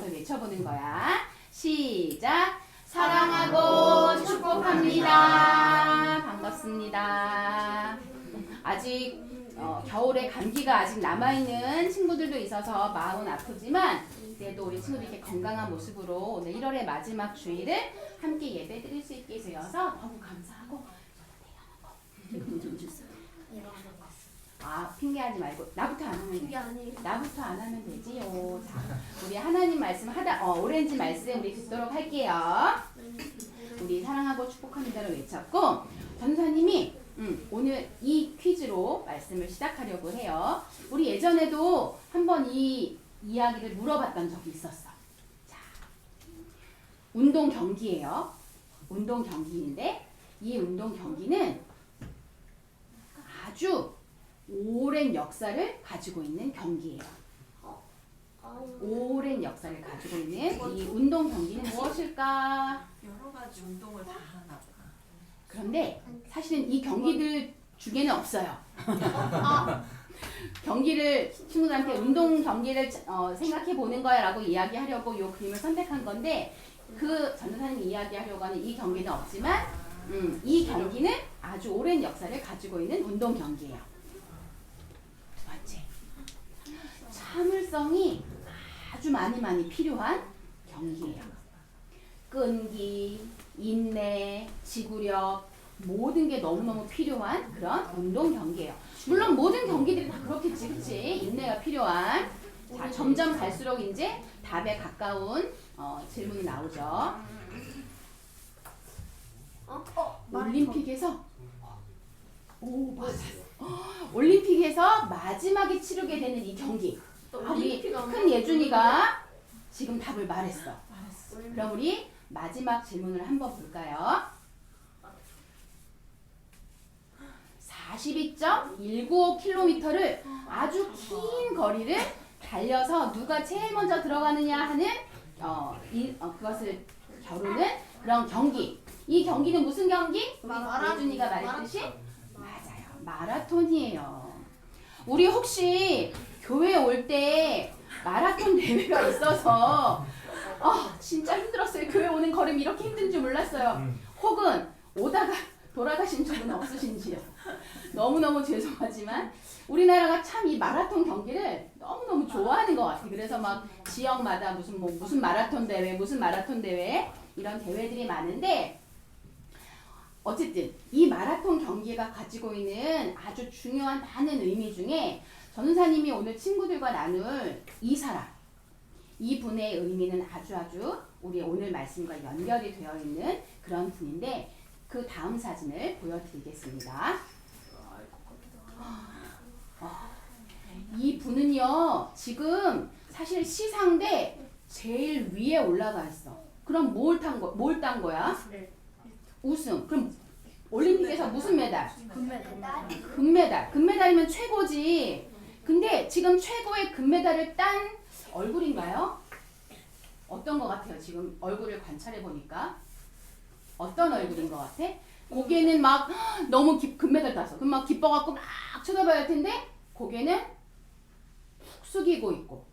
외쳐보는 거야. 시작. 사랑하고 축복합니다. 반갑습니다. 아직 겨울에 감기가 아직 남아있는 친구들도 있어서 마음은 아프지만 그래도 우리 친구들 이렇게 건강한 모습으로 오늘 1월의 마지막 주일을 함께 예배 드릴 수 있게 되어서 너무 감사하고 핑계하지 말고 나부터 안 하면 핑계 아니에요. 나부터 안 하면 되지요. 자, 우리 하나님 말씀 오렌지 말씀 우리 듣도록 할게요. 우리 사랑하고 축복합니다를 외쳤고 전사님이 오늘 이 퀴즈로 말씀을 시작하려고 해요. 우리 예전에도 한번 이 이야기를 물어봤던 적이 있었어. 자, 운동 경기예요. 운동 경기인데 이 운동 경기는 아주 오랜 역사를 가지고 있는 경기예요. 오랜 역사를 가지고 있는 이 운동 경기는 무엇일까? 여러 가지 운동을 다 하나 봐. 그런데 사실은 이 경기들 중에는 없어요. 경기를 친구들한테 운동 경기를 생각해 보는 거야라고 이야기하려고 이 그림을 선택한 건데 그 전도사님이 이야기하려고 하는 이 경기는 없지만 이 경기는 아주 오랜 역사를 가지고 있는 운동 경기예요. 두 번째, 참을성이 아주 많이 필요한 경기예요. 끈기, 인내, 지구력 모든 게 너무너무 필요한 그런 운동 경기예요. 물론 모든 경기들이 다 그렇겠지, 그치? 인내가 필요한. 자, 점점 갈수록 이제 답에 가까운 질문이 나오죠. 올림픽에서 올림픽에서 마지막에 치르게 되는 이 경기. 우리 큰 예준이가 지금 답을 말했어. 그럼 우리 마지막 질문을 한번 볼까요? 42.195km를 아주 긴 거리를 달려서 누가 제일 먼저 들어가느냐 하는 그것을 겨루는 그런 경기. 이 경기는 무슨 경기? 우리 예준이가 말했듯이 맞아요. 마라톤이에요. 우리 혹시 교회 올 때 마라톤 대회가 있어서 진짜 힘들었어요. 교회 오는 걸음이 이렇게 힘든 줄 몰랐어요. 혹은 오다가 돌아가신 적은 없으신지요? 너무너무 죄송하지만 우리나라가 참 이 마라톤 경기를 너무너무 좋아하는 것 같아요. 그래서 막 지역마다 무슨 마라톤 대회, 무슨 마라톤 대회 이런 대회들이 많은데 어쨌든 이 마라톤 경기가 가지고 있는 아주 중요한 많은 의미 중에 전사님이 오늘 친구들과 나눌 이 사람, 이 분의 의미는 아주 우리 오늘 말씀과 연결이 되어 있는 그런 분인데 그 다음 사진을 보여드리겠습니다. 이 분은요 지금 사실 시상대 제일 위에 올라가 있어. 그럼 뭘 딴 거야? 우승. 그럼 올림픽에서 무슨 메달? 금메달. 금메달이면 최고지. 근데 지금 최고의 금메달을 딴 얼굴인가요? 어떤 것 같아요? 지금 얼굴을 관찰해 보니까 어떤 얼굴인 것 같아? 고개는 막 너무 금메달 땄어. 그럼 막 기뻐갖고 막 쳐다봐야 할 텐데 고개는 푹 숙이고 있고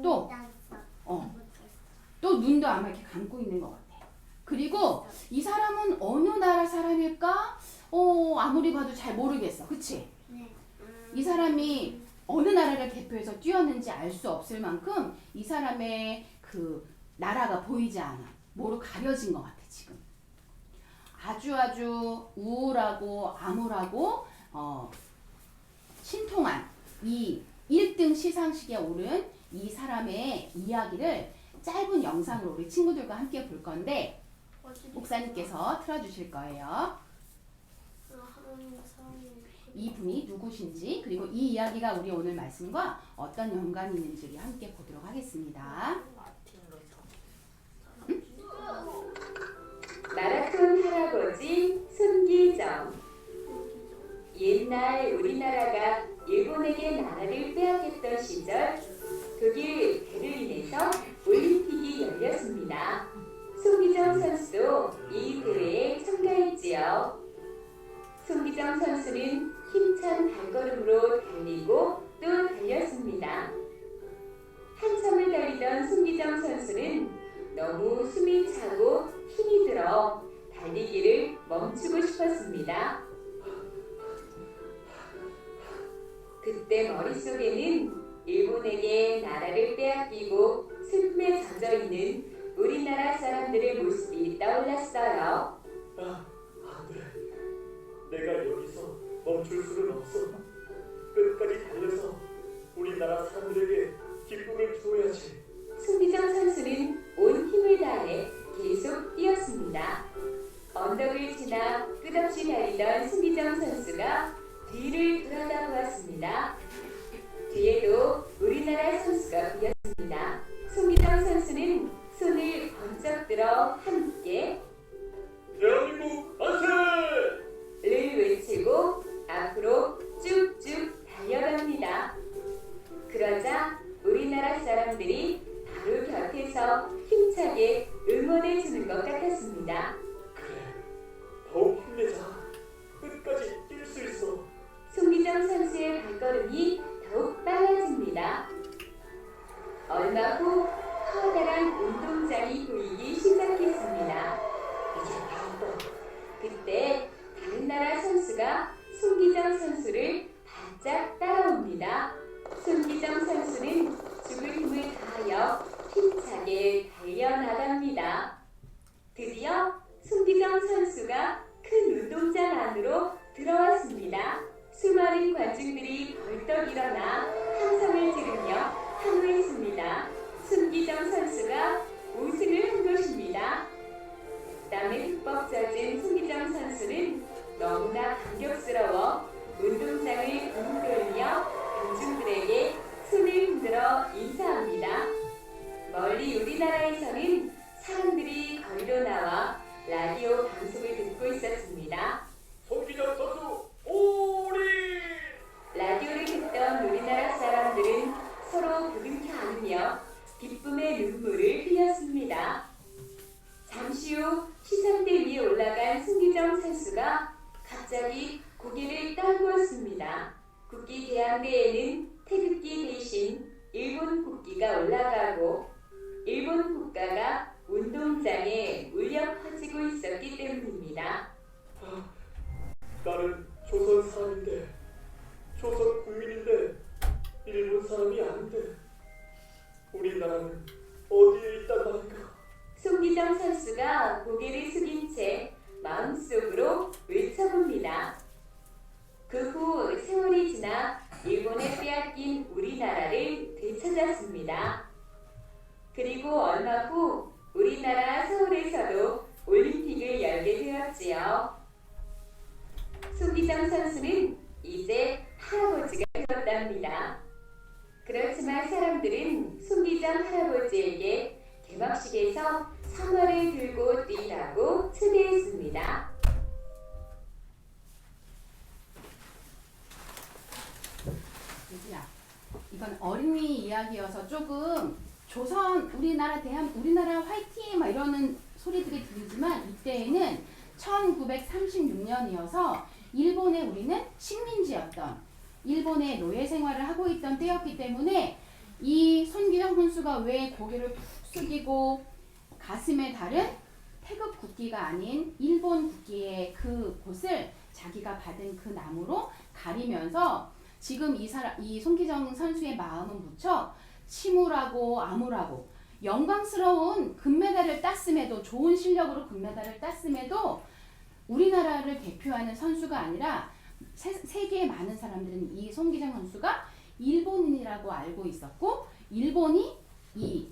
또 눈도 아마 이렇게 감고 있는 것 같아. 그리고 이 사람은 어느 나라 사람일까? 아무리 봐도 잘 모르겠어. 그치? 이 사람이 어느 나라를 대표해서 뛰었는지 알 수 없을 만큼 이 사람의 그 나라가 보이지 않아. 뭐로 가려진 것 같아 지금. 아주 우울하고 암울하고 신통한 이 1등 시상식에 오른 이 사람의 이야기를 짧은 영상으로 우리 친구들과 함께 볼 건데 목사님께서 틀어주실 거예요. 이 분이 누구신지 그리고 이 이야기가 우리 오늘 말씀과 어떤 연관이 있는지 우리 함께 보도록 하겠습니다. 마라톤 할아버지 손기정. 옛날 우리나라가 일본에게 나라를 빼앗겼던 시절 독일 베를린에서 올림픽이 열렸습니다. 손기정 선수도 이 대회에 참가했지요. 손기정 선수는 힘찬 발걸음으로 달리고 또 달렸습니다. 한참을 달리던 손기정 선수 너무 숨이 차고 힘이 들어 달리기를 멈추고 싶었습니다. 그때 머릿속에는 일본에게 나라를 빼앗기고 슬픔에 젖어 있는 우리나라 사람들의 모습이 떠올랐어요. 안 돼. 내가 여기서 멈출 수는 없어. 끝까지 달려서 우리나라 사람들에게 기쁨을 줘야지. 송기정 선수는 온 힘을 다해 계속 뛰었습니다. 언덕을 지나 끝없이 달리던 송기정 선수가 뒤를 돌아다보았습니다. 뒤에도 우리나라 선수가 보였습니다. 송기정 선수는 손을 번쩍 들어 함께 대한민국 만세! 를 외치고 앞으로 쭉쭉 달려갑니다. 그러자 우리나라 사람들이 바로 곁에서 힘차게 응원해 주는 것 같았습니다. 그래, 더욱 힘내자. 끝까지 뛸 수 있어. 송기정 선수의 발걸음이 더욱 빨라집니다. 얼마 후 커다란 운동장이 보이기 시작했습니다. 이제 다 왔다. 그때 다른 나라 선수가 송기정 선수를 바짝 따라옵니다. 송기정 선수는 죽을 힘을 다하여 힘차게 달려나갑니다. 드디어 송기정 선수가 큰 운동장 안으로 들어왔습니다. 수많은 관중들이 벌떡 일어나 함성을 지르며 환호했습니다. 송기정 선수가 우승을 한 것입니다. 땀에 흠뻑 젖은 송기정 선수는 너무나 감격스러워 운동장을 붕 돌며 관중들에게 손을 흔들어 인사합니다. 멀리 우리나라에서는 사람들이 거리로 나와 라디오 방송을 듣고 있었습니다. 송기정 선수 오리! 라디오를 듣던 우리나라 사람들은 서로 부둥켜 안으며 기쁨의 눈물을 흘렸습니다. 잠시 후 시상대 위에 올라간 송기정 선수가 갑자기 고개를 떨구었습니다. 국기 대항대에는 태극기 대신 일본 국기가 올라가고 일본 국가가 운동장에 울려 퍼지고 있었기 때문입니다. 나는 조선 사람인데, 조선 국민인데, 일본 사람이 아닌데, 우리나라는 어디에 있단 말인가? 송기정 선수가 고개를 숙인 채 마음속으로 외쳐봅니다. 그 후 세월이 지나 일본에 빼앗긴 우리나라를 되찾았습니다. 그리고 얼마 후 우리나라 서울에서도 올림픽을 열게 되었지요. 송기정 선수는 이제 할아버지가 되었답니다. 그렇지만 사람들은 송기정 할아버지에게 개막식에서 사과를 들고 뛰라고 초대했습니다. 유지야, 이건 어린이 이야기여서 조금 조선 우리나라 화이팅 막 이러는 소리들이 들리지만 이때에는 1936년이어서 일본에 우리는 식민지였던 일본의 노예 생활을 하고 있던 때였기 때문에 이 손기정 선수가 왜 고개를 푹 숙이고 가슴에 달은 태극 국기가 아닌 일본 국기의 그 곳을 자기가 받은 그 나무로 가리면서 지금 이 손기정 선수의 마음은 무척 침울하고 암울하고 영광스러운 금메달을 땄음에도 좋은 실력으로 금메달을 땄음에도 우리나라를 대표하는 선수가 아니라 세계의 많은 사람들은 이 손기정 선수가 일본인이라고 알고 있었고 일본이 이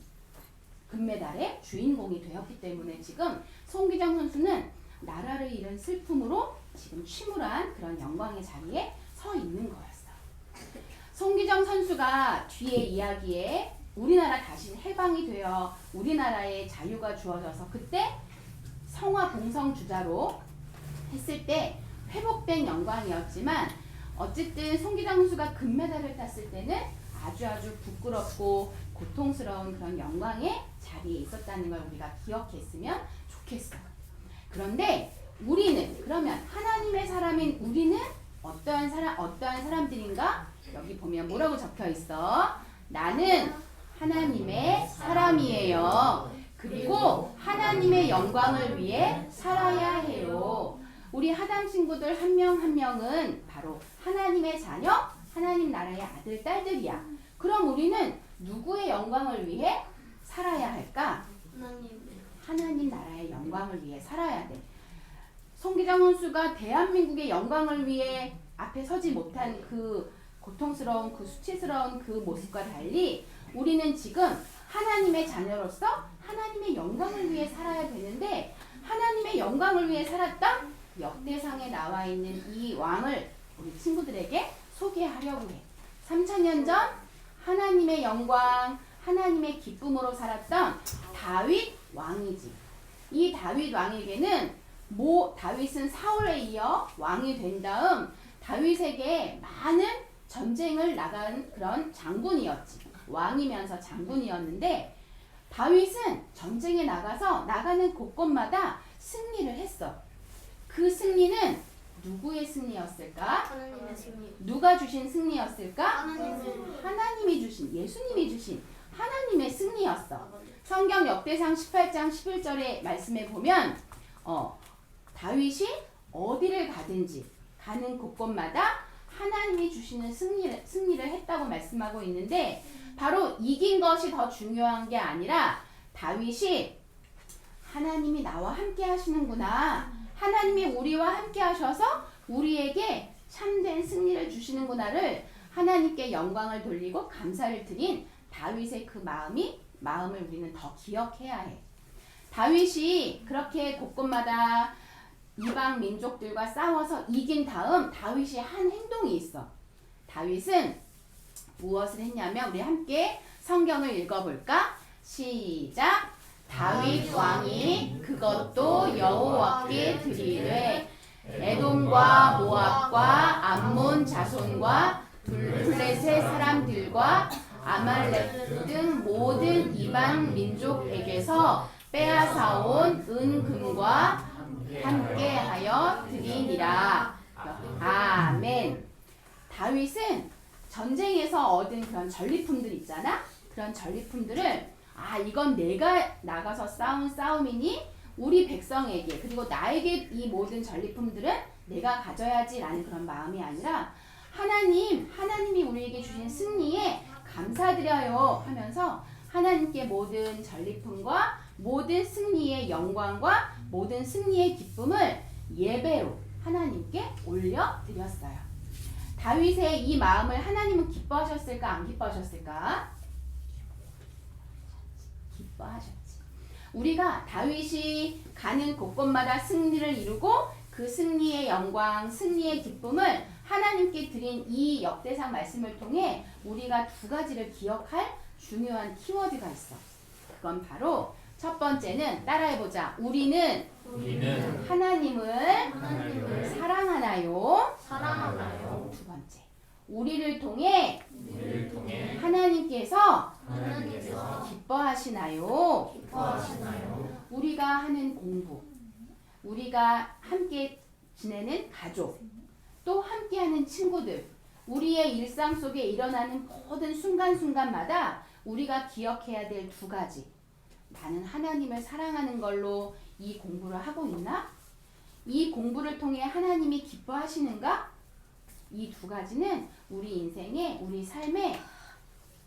금메달의 주인공이 되었기 때문에 지금 손기정 선수는 나라를 잃은 슬픔으로 지금 침울한 그런 영광의 자리에 서 있는 거였어요. 손기정 선수가 뒤에 이야기에 우리나라 다시 해방이 되어 우리나라의 자유가 주어져서 그때 성화 봉성 주자로 했을 때 회복된 영광이었지만 어쨌든 손기정 선수가 금메달을 땄을 때는 아주 부끄럽고 고통스러운 그런 영광의 자리에 있었다는 걸 우리가 기억했으면 좋겠어요. 그런데 우리는 그러면 하나님의 사람인 우리는 어떠한 사람들인가? 여기 보면 뭐라고 적혀 있어? 나는 하나님의 사람이에요. 그리고 영광을 위해 살아야 해요. 우리 하담 친구들 한 명 한 명은 바로 하나님의 자녀, 하나님 나라의 아들, 딸들이야. 그럼 우리는 누구의 영광을 위해 살아야 할까? 하나님 나라의 영광을 위해 살아야 돼. 송기정 선수가 대한민국의 영광을 위해 앞에 서지 못한 그 고통스러운 그 수치스러운 그 모습과 달리 우리는 지금 하나님의 자녀로서 하나님의 영광을 위해 살아야 되는데 하나님의 영광을 위해 살았던 역대상에 나와 있는 이 왕을 우리 친구들에게 소개하려고 해. 3000년 전 하나님의 영광, 하나님의 기쁨으로 살았던 다윗 왕이지. 이 다윗 왕에게는 다윗은 사울에 이어 왕이 된 다음 다윗에게 많은 전쟁을 나간 그런 장군이었지. 왕이면서 장군이었는데 다윗은 전쟁에 나가는 곳곳마다 승리를 했어. 그 승리는 누구의 승리였을까? 하나님의 승리. 누가 주신 승리였을까? 하나님의 하나님이 주신, 예수님이 주신 하나님의 승리였어. 성경 역대상 18장 11절의 말씀에 보면 다윗이 어디를 가든지 가는 곳곳마다 하나님이 주시는 승리를 했다고 말씀하고 있는데 바로 이긴 것이 더 중요한 게 아니라 다윗이 하나님이 나와 함께 하시는구나. 하나님이 우리와 함께 하셔서 우리에게 참된 승리를 주시는구나를 하나님께 영광을 돌리고 감사를 드린 다윗의 그 마음을 우리는 더 기억해야 해. 다윗이 그렇게 곳곳마다 이방 민족들과 싸워서 이긴 다음 다윗이 한 행동이 있어. 다윗은 무엇을 했냐면 우리 함께 성경을 읽어볼까? 시작! 다윗 왕이 그것도 여호와께 드리되 에돔과 모압과 암몬 자손과 블레셋 사람들과 아말렉 등 모든 이방 민족에게서 빼앗아온 은금과 함께하여 드리니라. 아멘. 다윗은 전쟁에서 얻은 그런 전리품들 있잖아. 그런 전리품들을 이건 내가 나가서 싸운 싸움이니 우리 백성에게 그리고 나에게 이 모든 전리품들은 내가 가져야지라는 그런 마음이 아니라 하나님이 우리에게 주신 승리에 감사드려요 하면서 하나님께 모든 전리품과 모든 승리의 영광과 모든 승리의 기쁨을 예배로 하나님께 올려드렸어요. 다윗의 이 마음을 하나님은 기뻐하셨을까 안 기뻐하셨을까? 기뻐하셨지. 우리가 다윗이 가는 곳곳마다 승리를 이루고 그 승리의 영광, 승리의 기쁨을 하나님께 드린 이 역대상 말씀을 통해 우리가 두 가지를 기억할 중요한 키워드가 있어. 그건 바로 첫 번째는 따라해보자. 우리는 하나님을 사랑하나요? 두 번째, 우리를 통해 하나님께서 기뻐하시나요? 우리가 하는 공부, 우리가 함께 지내는 가족, 또 함께하는 친구들, 우리의 일상 속에 일어나는 모든 순간순간마다 우리가 기억해야 될 두 가지. 나는 하나님을 사랑하는 걸로 이 공부를 하고 있나? 이 공부를 통해 하나님이 기뻐하시는가? 이 두 가지는 우리 인생에, 우리 삶에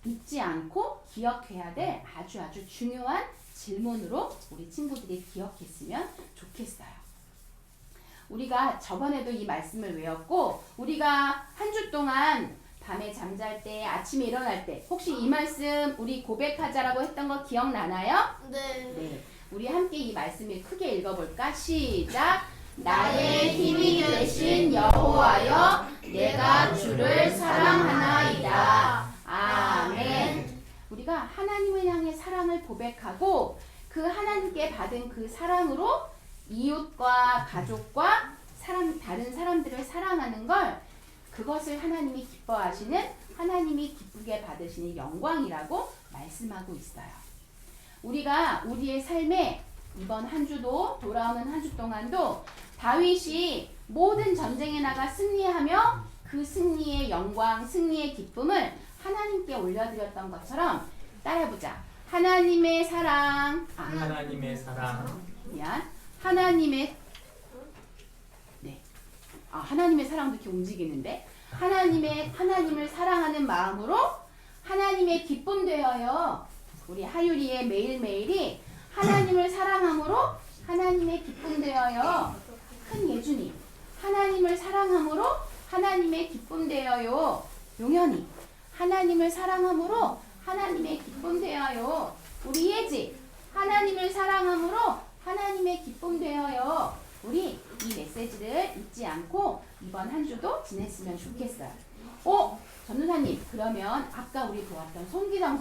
잊지 않고 기억해야 될 아주 중요한 질문으로 우리 친구들이 기억했으면 좋겠어요. 우리가 저번에도 이 말씀을 외웠고 우리가 한 주 동안 밤에 잠잘 때 아침에 일어날 때 혹시 이 말씀 우리 고백하자라고 했던 거 기억나나요? 네. 우리 함께 이 말씀을 크게 읽어볼까? 시작! 나의 힘이 되신 여호와여 내가 주를 사랑하나이다. 아멘. 우리가 하나님을 향해 사랑을 고백하고 그 하나님께 받은 그 사랑으로 이웃과 가족과 다른 사람들을 사랑하는 걸 그것을 하나님이 기뻐하시는 하나님이 기쁘게 받으시는 영광이라고 말씀하고 있어요. 우리가 우리의 삶에 이번 한 주도 돌아오는 한 주 동안도 다윗이 모든 전쟁에 나가 승리하며 그 승리의 영광, 승리의 기쁨을 하나님께 올려드렸던 것처럼 따라해보자. 하나님의 사랑. 하나님의 사랑. 미안. 하나님의 하나님의 사랑도 이렇게 움직이는데 하나님을 사랑하는 마음으로 하나님의 기쁨 되어요. 우리 하율이의 매일매일이 하나님을 사랑함으로 하나님의 기쁨 되어요. 큰 예준이 하나님을 사랑함으로 하나님의 기쁨 되어요. 용현이 하나님을 사랑함으로 하나님의 기쁨 되어요. 우리 예지 하나님을 사랑함으로 하나님의 기쁨 되어요. 우리 이 메시지를 잊지 않고 이번 한 주도 지냈으면 좋겠어요. 전도사님, 그러면 아까 우리 보았던 송기정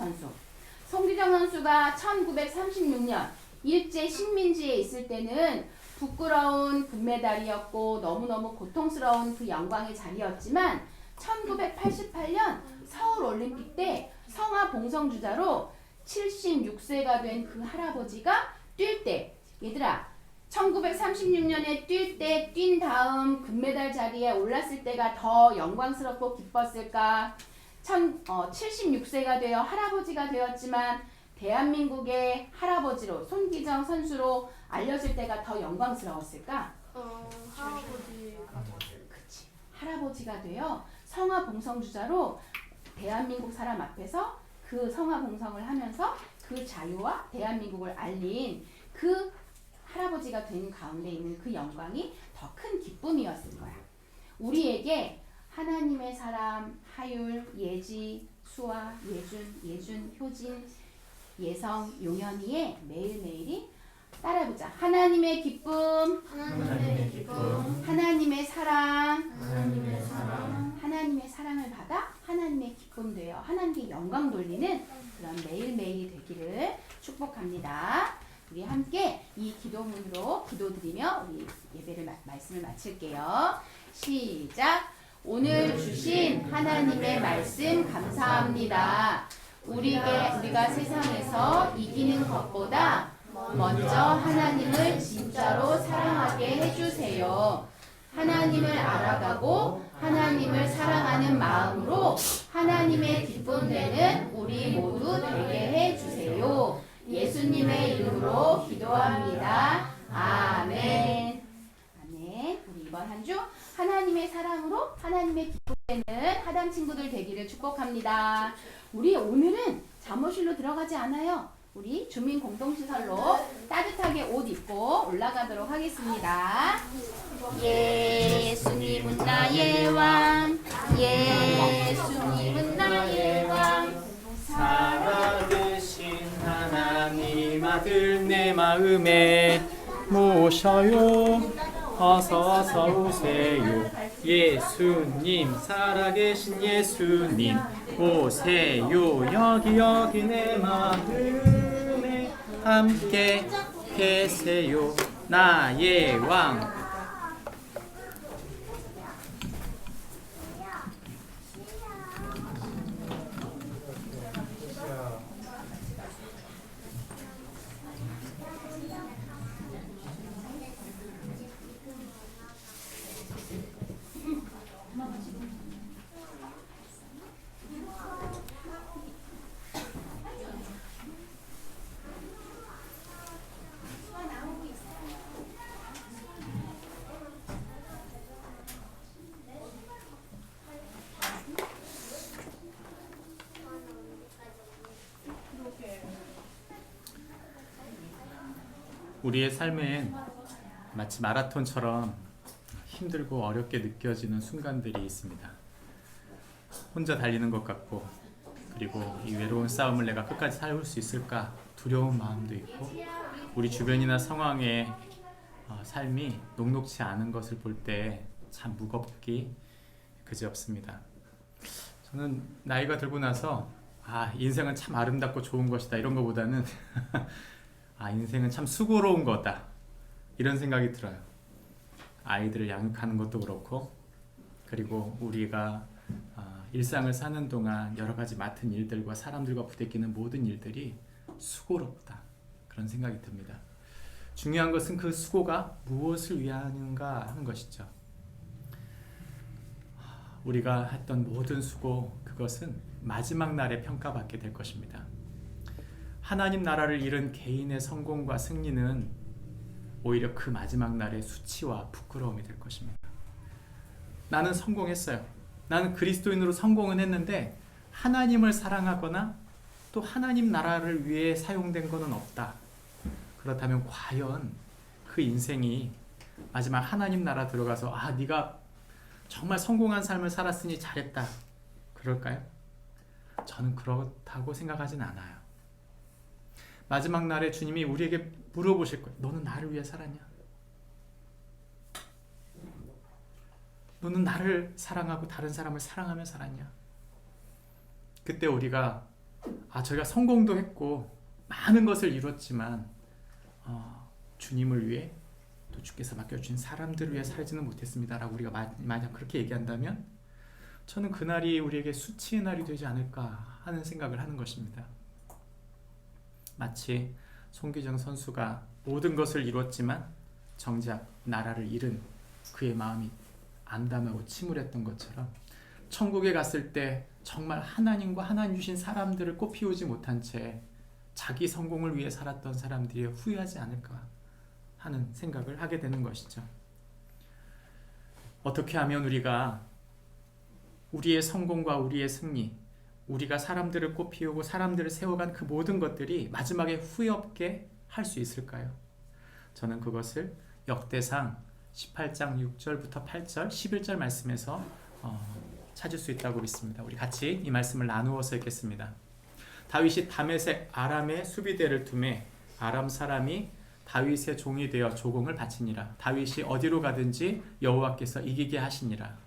선수가 1936년 일제 식민지에 있을 때는 부끄러운 금메달이었고 너무너무 고통스러운 그 영광의 자리였지만 1988년 서울올림픽 때 성화 봉성주자로 76세가 된 그 할아버지가 뛸 때, 얘들아 1936년에 뛸 때 뛴 다음 금메달 자리에 올랐을 때가 더 영광스럽고 기뻤을까? 76세가 되어 할아버지가 되었지만 대한민국의 할아버지로 손기정 선수로 알려질 때가 더 영광스러웠을까? 할아버지가 그치. 할아버지가 되어 성화 봉성주자로 대한민국 사람 앞에서 그 성화 봉성을 하면서 그 자유와 대한민국을 알린 그 할아버지가 된 가운데 있는 그 영광이 더 큰 기쁨이었을 거야. 우리에게 하나님의 사람, 하율, 예지, 수아, 예준, 효진, 예성, 용현이의 매일매일이 따라해보자. 하나님의 기쁨, 하나님의 기쁨, 하나님의 사랑, 하나님의 사랑, 하나님의 사랑을 받아 하나님의 기쁨 되어 하나님께 영광 돌리는 그런 매일매일이 되기를 축복합니다. 우리 함께 이 기도문으로 기도드리며 우리 예배를 말씀을 마칠게요. 시작. 오늘 주신 하나님의 말씀 감사합니다. 우리가 세상에서 이기는 것보다 먼저 하나님을 진짜로 사랑하게 해주세요. 하나님을 알아가고 하나님을 사랑하는 마음으로 하나님의 기쁨 되는 우리 모두 되게 해주세요. 예수님의 이름으로 기도합니다. 아멘. 아멘. 우리 이번 한 주 하나님의 사랑으로 하나님의 기쁨 되는 하담 친구들 되기를 축복합니다. 우리 오늘은 잠옷실로 들어가지 않아요. 우리 주민 공동시설로 따뜻하게 옷 입고 올라가도록 하겠습니다. 예수님은 나의 왕, 예수님은 나의 왕. 살아계신 하나님 아들 내 마음에 모셔요. 어서 오세요. 예수님 살아계신 예수님 오세요. 여기 내 마음에 함께 계세요. 나의 왕. 우리의 삶엔 마치 마라톤처럼 힘들고 어렵게 느껴지는 순간들이 있습니다. 혼자 달리는 것 같고, 그리고 이 외로운 싸움을 내가 끝까지 살아올 수 있을까 두려운 마음도 있고, 우리 주변이나 상황에 삶이 녹록치 않은 것을 볼 때 참 무겁기 그지없습니다. 저는 나이가 들고 나서 인생은 참 아름답고 좋은 것이다 이런 것보다는 인생은 참 수고로운 거다 이런 생각이 들어요. 아이들을 양육하는 것도 그렇고, 그리고 우리가 일상을 사는 동안 여러 가지 맡은 일들과 사람들과 부대끼는 모든 일들이 수고롭다 그런 생각이 듭니다. 중요한 것은 그 수고가 무엇을 위하는가 하는 것이죠. 우리가 했던 모든 수고, 그것은 마지막 날에 평가받게 될 것입니다. 하나님 나라를 잃은 개인의 성공과 승리는 오히려 그 마지막 날의 수치와 부끄러움이 될 것입니다. 나는 성공했어요. 나는 그리스도인으로 성공은 했는데 하나님을 사랑하거나 또 하나님 나라를 위해 사용된 것은 없다. 그렇다면 과연 그 인생이 마지막 하나님 나라 들어가서 네가 정말 성공한 삶을 살았으니 잘했다. 그럴까요? 저는 그렇다고 생각하진 않아요. 마지막 날에 주님이 우리에게 물어보실 거예요. 너는 나를 위해 살았냐? 너는 나를 사랑하고 다른 사람을 사랑하며 살았냐? 그때 우리가 저희가 성공도 했고 많은 것을 이뤘지만 주님을 위해 또 주께서 맡겨주신 사람들을 위해 살지는 못했습니다 라고 우리가 만약 그렇게 얘기한다면 저는 그날이 우리에게 수치의 날이 되지 않을까 하는 생각을 하는 것입니다. 마치 송기정 선수가 모든 것을 이뤘지만 정작 나라를 잃은 그의 마음이 암담하고 침울했던 것처럼 천국에 갔을 때 정말 하나님과 하나님 주신 사람들을 꽃피우지 못한 채 자기 성공을 위해 살았던 사람들이 후회하지 않을까 하는 생각을 하게 되는 것이죠. 어떻게 하면 우리가 우리의 성공과 우리의 승리, 우리가 사람들을 꽃피우고 사람들을 세워간 그 모든 것들이 마지막에 후회 없게 할 수 있을까요? 저는 그것을 역대상 18장 6절부터 8절, 11절 말씀에서 찾을 수 있다고 믿습니다. 우리 같이 이 말씀을 나누어서 읽겠습니다. 다윗이 다메섹 아람의 수비대를 두매 아람 사람이 다윗의 종이 되어 조공을 바치니라. 다윗이 어디로 가든지 여호와께서 이기게 하시니라.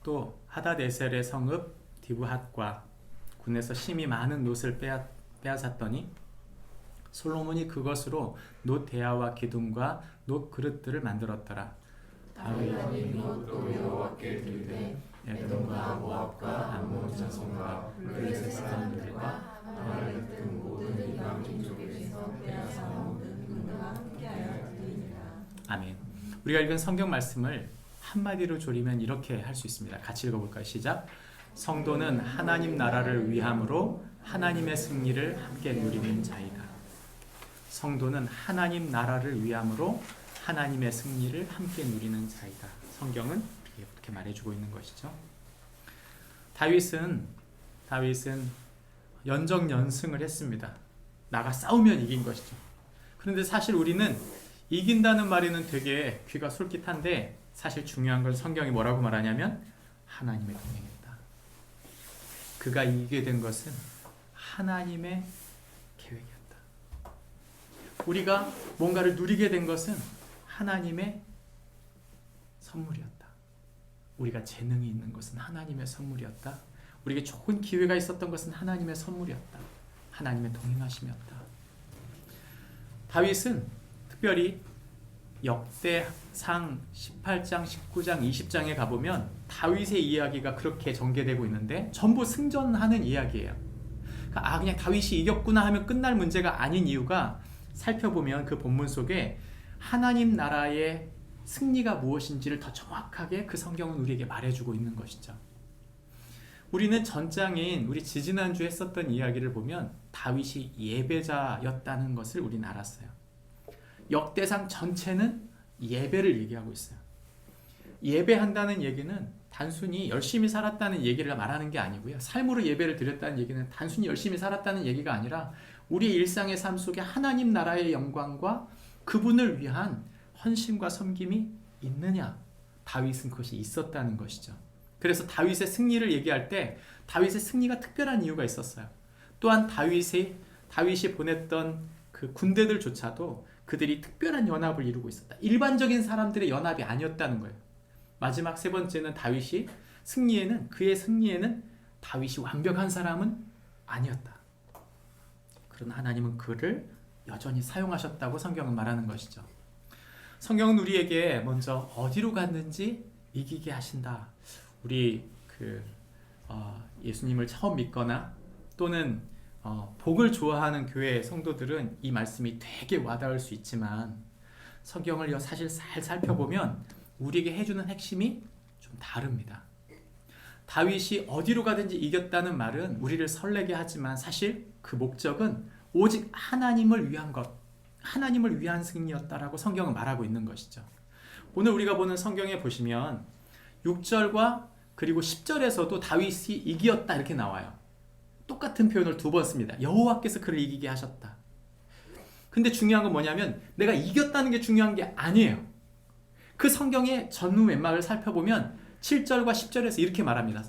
또 하다데셀의 성읍 디브핫과 군에서 심히 많은 놋을 빼앗았더니 솔로몬이 그것으로 놋 대야와 기둥과 놋 그릇들을 만들었더라. 다윗이 또 여호와께 드리되 에돔과 모압과 암몬 자손과 블레셋 사람들과 나를 등 모든 이방 민족에게서 빼앗아온 은과 함께하여 드리니라. 아멘. 우리가 읽은 성경 말씀을 한마디로 조리면 이렇게 할 수 있습니다. 같이 읽어볼까요? 시작. 성도는 하나님 나라를 위함으로 하나님의 승리를 함께 누리는 자이다. 성도는 하나님 나라를 위함으로 하나님의 승리를 함께 누리는 자이다. 성경은 이렇게 말해주고 있는 것이죠. 다윗은 연정연승을 했습니다. 나가 싸우면 이긴 것이죠. 그런데 사실 우리는 이긴다는 말에는 되게 귀가 솔깃한데 사실 중요한 건 성경이 뭐라고 말하냐면 하나님의 동행이다. 그가 이기게 된 것은 하나님의 계획이었다. 우리가 뭔가를 누리게 된 것은 하나님의 선물이었다. 우리가 재능이 있는 것은 하나님의 선물이었다. 우리에게 좋은 기회가 있었던 것은 하나님의 선물이었다. 하나님의 동행하심이었다. 다윗은 특별히 역대상 18장, 19장, 20장에 가보면 다윗의 이야기가 그렇게 전개되고 있는데 전부 승전하는 이야기예요. 그러니까 그냥 다윗이 이겼구나 하면 끝날 문제가 아닌 이유가 살펴보면 그 본문 속에 하나님 나라의 승리가 무엇인지를 더 정확하게 그 성경은 우리에게 말해주고 있는 것이죠. 우리는 전장인 우리 지지난주에 했었던 이야기를 보면 다윗이 예배자였다는 것을 우리는 알았어요. 역대상 전체는 예배를 얘기하고 있어요. 예배한다는 얘기는 단순히 열심히 살았다는 얘기를 말하는 게 아니고요. 삶으로 예배를 드렸다는 얘기는 단순히 열심히 살았다는 얘기가 아니라 우리 일상의 삶 속에 하나님 나라의 영광과 그분을 위한 헌신과 섬김이 있느냐? 다윗은 그것이 있었다는 것이죠. 그래서 다윗의 승리를 얘기할 때 다윗의 승리가 특별한 이유가 있었어요. 또한 다윗이 보냈던 그 군대들조차도 그들이 특별한 연합을 이루고 있었다. 일반적인 사람들의 연합이 아니었다는 거예요. 마지막 세 번째는 그의 승리에는 다윗이 완벽한 사람은 아니었다. 그러나 하나님은 그를 여전히 사용하셨다고 성경은 말하는 것이죠. 성경은 우리에게 먼저 어디로 갔는지 이기게 하신다. 우리 예수님을 처음 믿거나 또는 복을 좋아하는 교회 성도들은 이 말씀이 되게 와닿을 수 있지만 성경을 사실 잘 살펴보면 우리에게 해주는 핵심이 좀 다릅니다. 다윗이 어디로 가든지 이겼다는 말은 우리를 설레게 하지만 사실 그 목적은 오직 하나님을 위한 것, 하나님을 위한 승리였다라고 성경은 말하고 있는 것이죠. 오늘 우리가 보는 성경에 보시면 6절과 그리고 10절에서도 다윗이 이기었다 이렇게 나와요. 똑같은 표현을 두 번 씁니다. 여호와께서 그를 이기게 하셨다. 근데 중요한 건 뭐냐면 내가 이겼다는 게 중요한 게 아니에요. 그 성경의 전후 웬막을 살펴보면 7절과 10절에서 이렇게 말합니다.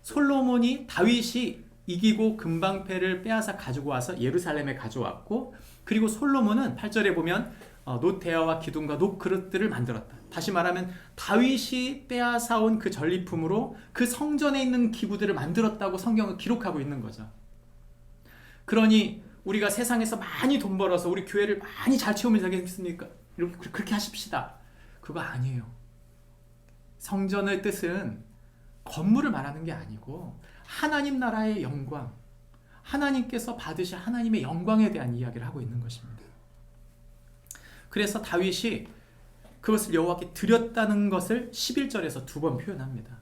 솔로몬이 다윗이 이기고 금방패를 빼앗아 가지고 와서 예루살렘에 가져왔고, 그리고 솔로몬은 8절에 보면 놋대야와 기둥과 놋그릇들을 만들었다. 다시 말하면 다윗이 빼앗아온 그 전리품으로 그 성전에 있는 기구들을 만들었다고 성경은 기록하고 있는 거죠. 그러니 우리가 세상에서 많이 돈 벌어서 우리 교회를 많이 잘 채우면 되겠습니까? 그렇게 하십시다. 그거 아니에요. 성전의 뜻은 건물을 말하는 게 아니고 하나님 나라의 영광, 하나님께서 받으실 하나님의 영광에 대한 이야기를 하고 있는 것입니다. 그래서 다윗이 그것을 여호와께 드렸다는 것을 11절에서 두 번 표현합니다.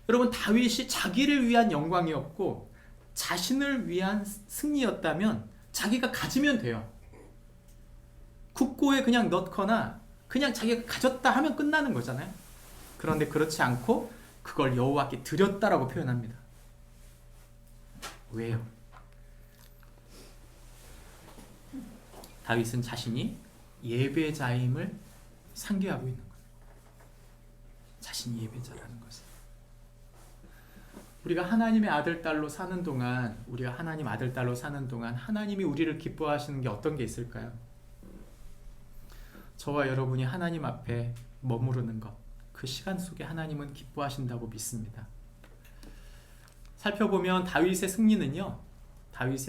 여러분, 다윗이 자기를 위한 영광이었고 자신을 위한 승리였다면 자기가 가지면 돼요. 국고에 그냥 넣거나 그냥 자기가 가졌다 하면 끝나는 거잖아요. 그런데 그렇지 않고 그걸 여호와께 드렸다라고 표현합니다. 왜요? 다윗은 자신이 예배자임을 상기하고 있는 거예요. 자신이 예배자라는 것을. 우리가 하나님의 아들 딸로 사는 동안, 하나님이 우리를 기뻐하시는 게 어떤 게 있을까요? 저와 여러분이 하나님 앞에 머무르는 것, 그 시간 속에 하나님은 기뻐하신다고 믿습니다. 살펴보면 다윗의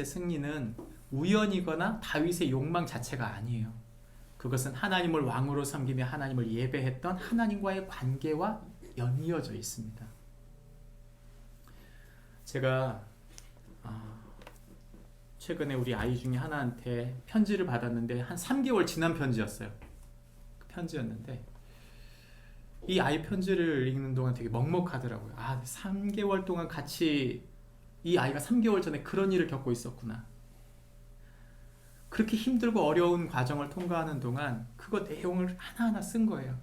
승리는 우연이거나 다윗의 욕망 자체가 아니에요. 그것은 하나님을 왕으로 섬기며 하나님을 예배했던 하나님과의 관계와 연이어져 있습니다. 제가 최근에 우리 아이 중에 하나한테 편지를 받았는데 한 3개월 지난 편지였어요. 그 편지였는데 이 아이 편지를 읽는 동안 되게 먹먹하더라고요. 3개월 동안 같이, 이 아이가 3개월 전에 그런 일을 겪고 있었구나. 그렇게 힘들고 어려운 과정을 통과하는 동안 그거 내용을 하나하나 쓴 거예요.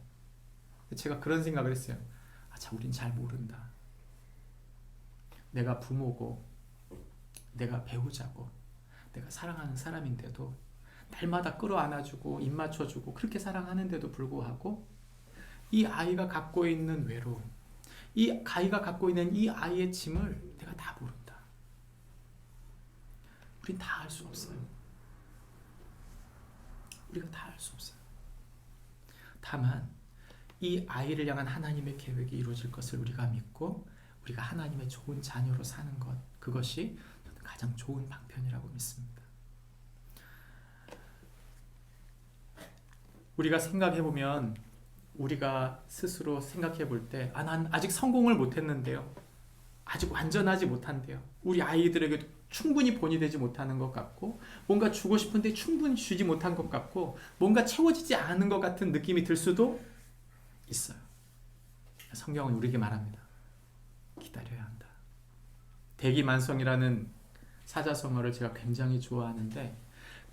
제가 그런 생각을 했어요. 참, 우린 잘 모른다. 내가 부모고, 내가 배우자고, 내가 사랑하는 사람인데도 날마다 끌어안아주고 입 맞춰주고 그렇게 사랑하는데도 불구하고 이 아이가 갖고 있는 외로움, 이 아이가 갖고 있는 이 아이의 짐을 내가 다 모른다. 우린 다 알 수 없어요. 우리가 다 알 수 없어요. 다만 이 아이를 향한 하나님의 계획이 이루어질 것을 우리가 믿고 우리가 하나님의 좋은 자녀로 사는 것, 그것이 가장 좋은 방편이라고 믿습니다. 우리가 생각해보면, 우리가 스스로 생각해볼 때 난 아직 성공을 못했는데요, 아직 완전하지 못한데요, 우리 아이들에게 충분히 본이 되지 못하는 것 같고, 뭔가 주고 싶은데 충분히 주지 못한 것 같고, 뭔가 채워지지 않은 것 같은 느낌이 들 수도 있어요. 성경은 우리에게 말합니다. 기다려야 한다. 대기만성이라는 사자성어를 제가 굉장히 좋아하는데,